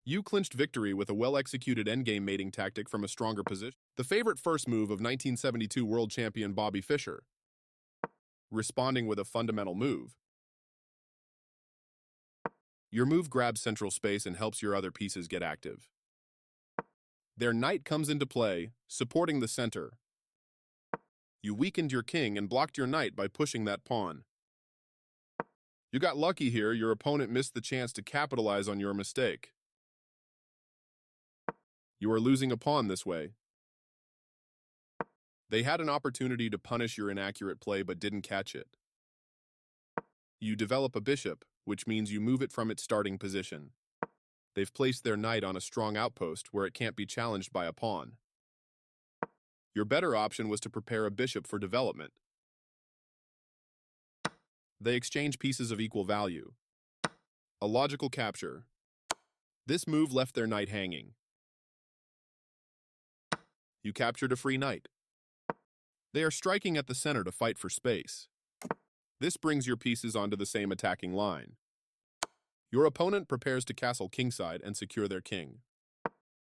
You clinched victory with a well-executed endgame mating tactic from a stronger position. The favorite first move of 1972 world champion Bobby Fischer, responding with a fundamental move. Your move grabs central space and helps your other pieces get active. Their knight comes into play, supporting the center. You weakened your king and blocked your knight by pushing that pawn. You got lucky here, your opponent missed the chance to capitalize on your mistake. You are losing a pawn this way. They had an opportunity to punish your inaccurate play but didn't catch it. You develop a bishop, which means you move it from its starting position. They've placed their knight on a strong outpost where it can't be challenged by a pawn. Your better option was to prepare a bishop for development. They exchange pieces of equal value. A logical capture. This move left their knight hanging. You captured a free knight. They are striking at the center to fight for space. This brings your pieces onto the same attacking line. Your opponent prepares to castle kingside and secure their king.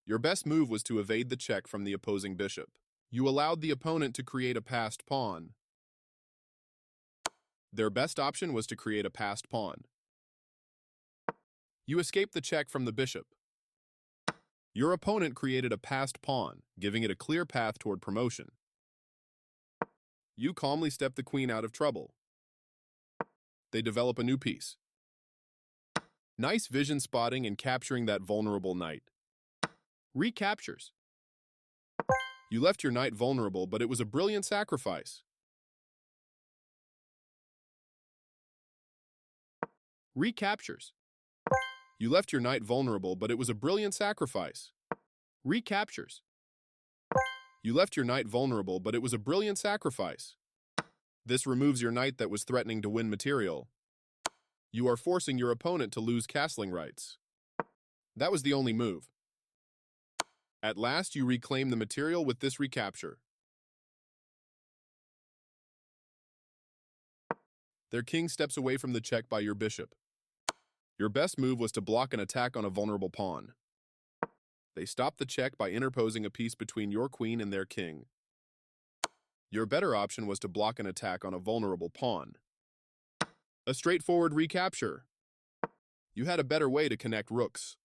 Your best move was to evade the check from the opposing bishop. You allowed the opponent to create a passed pawn. Their best option was to create a passed pawn. You escaped the check from the bishop. Your opponent created a passed pawn, giving it a clear path toward promotion. You calmly step the queen out of trouble. They develop a new piece. Nice vision spotting and capturing that vulnerable knight. Recaptures. You left your knight vulnerable, but it was a brilliant sacrifice. Recaptures. You left your knight vulnerable, but it was a brilliant sacrifice. Recaptures. You left your knight vulnerable, but it was a brilliant sacrifice. This removes your knight that was threatening to win material. You are forcing your opponent to lose castling rights. That was the only move. At last, you reclaim the material with this recapture. Their king steps away from the check by your bishop. Your best move was to block an attack on a vulnerable pawn. They stopped the check by interposing a piece between your queen and their king. Your better option was to block an attack on a vulnerable pawn. A straightforward recapture. You had a better way to connect rooks.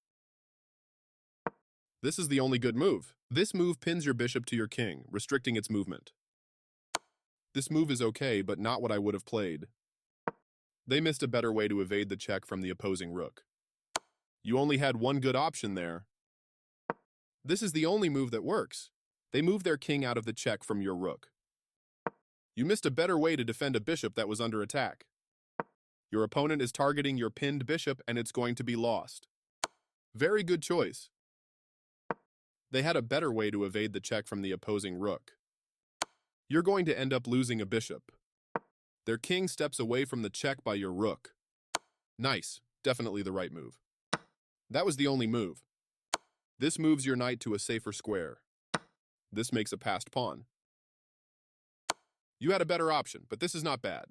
This is the only good move. This move pins your bishop to your king, restricting its movement. This move is okay, but not what I would have played. They missed a better way to evade the check from the opposing rook. You only had one good option there. This is the only move that works. They moved their king out of the check from your rook. You missed a better way to defend a bishop that was under attack. Your opponent is targeting your pinned bishop and it's going to be lost. Very good choice. They had a better way to evade the check from the opposing rook. You're going to end up losing a bishop. Their king steps away from the check by your rook. Nice, definitely the right move. That was the only move. This moves your knight to a safer square. This makes a passed pawn. You had a better option, but this is not bad.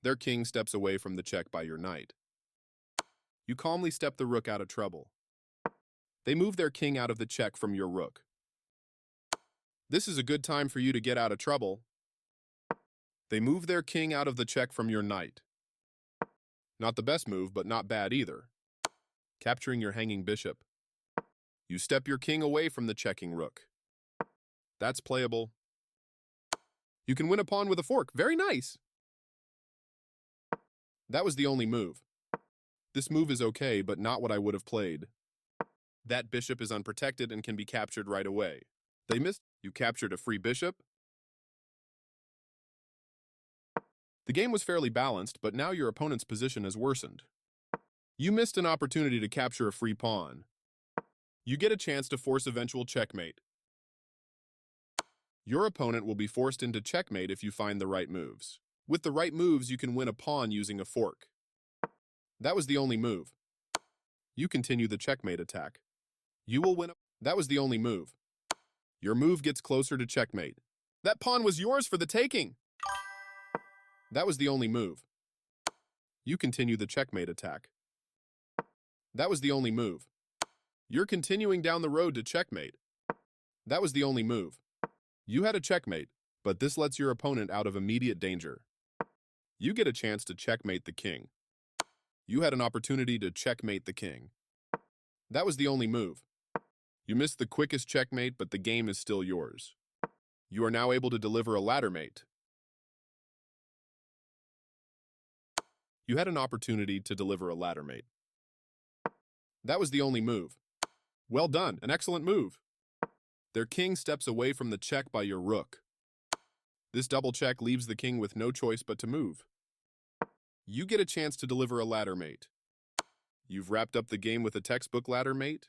Their king steps away from the check by your knight. You calmly step the rook out of trouble. They move their king out of the check from your rook. This is a good time for you to get out of trouble. They move their king out of the check from your knight. Not the best move, but not bad either. Capturing your hanging bishop. You step your king away from the checking rook. That's playable. You can win a pawn with a fork. Very nice. That was the only move. This move is okay, but not what I would have played. That bishop is unprotected and can be captured right away. They missed. You captured a free bishop. The game was fairly balanced, but now your opponent's position has worsened. You missed an opportunity to capture a free pawn. You get a chance to force eventual checkmate. Your opponent will be forced into checkmate if you find the right moves. With the right moves, you can win a pawn using a fork. That was the only move. You continue the checkmate attack. You will win a... That was the only move. Your move gets closer to checkmate. That pawn was yours for the taking. That was the only move. You continue the checkmate attack. That was the only move. You're continuing down the road to checkmate. That was the only move. You had a checkmate, but this lets your opponent out of immediate danger. You get a chance to checkmate the king. You had an opportunity to checkmate the king. That was the only move. You missed the quickest checkmate, but the game is still yours. You are now able to deliver a ladder mate. You had an opportunity to deliver a ladder mate. That was the only move. Well done, an excellent move. Their king steps away from the check by your rook. This double check leaves the king with no choice but to move. You get a chance to deliver a ladder mate. You've wrapped up the game with a textbook ladder mate.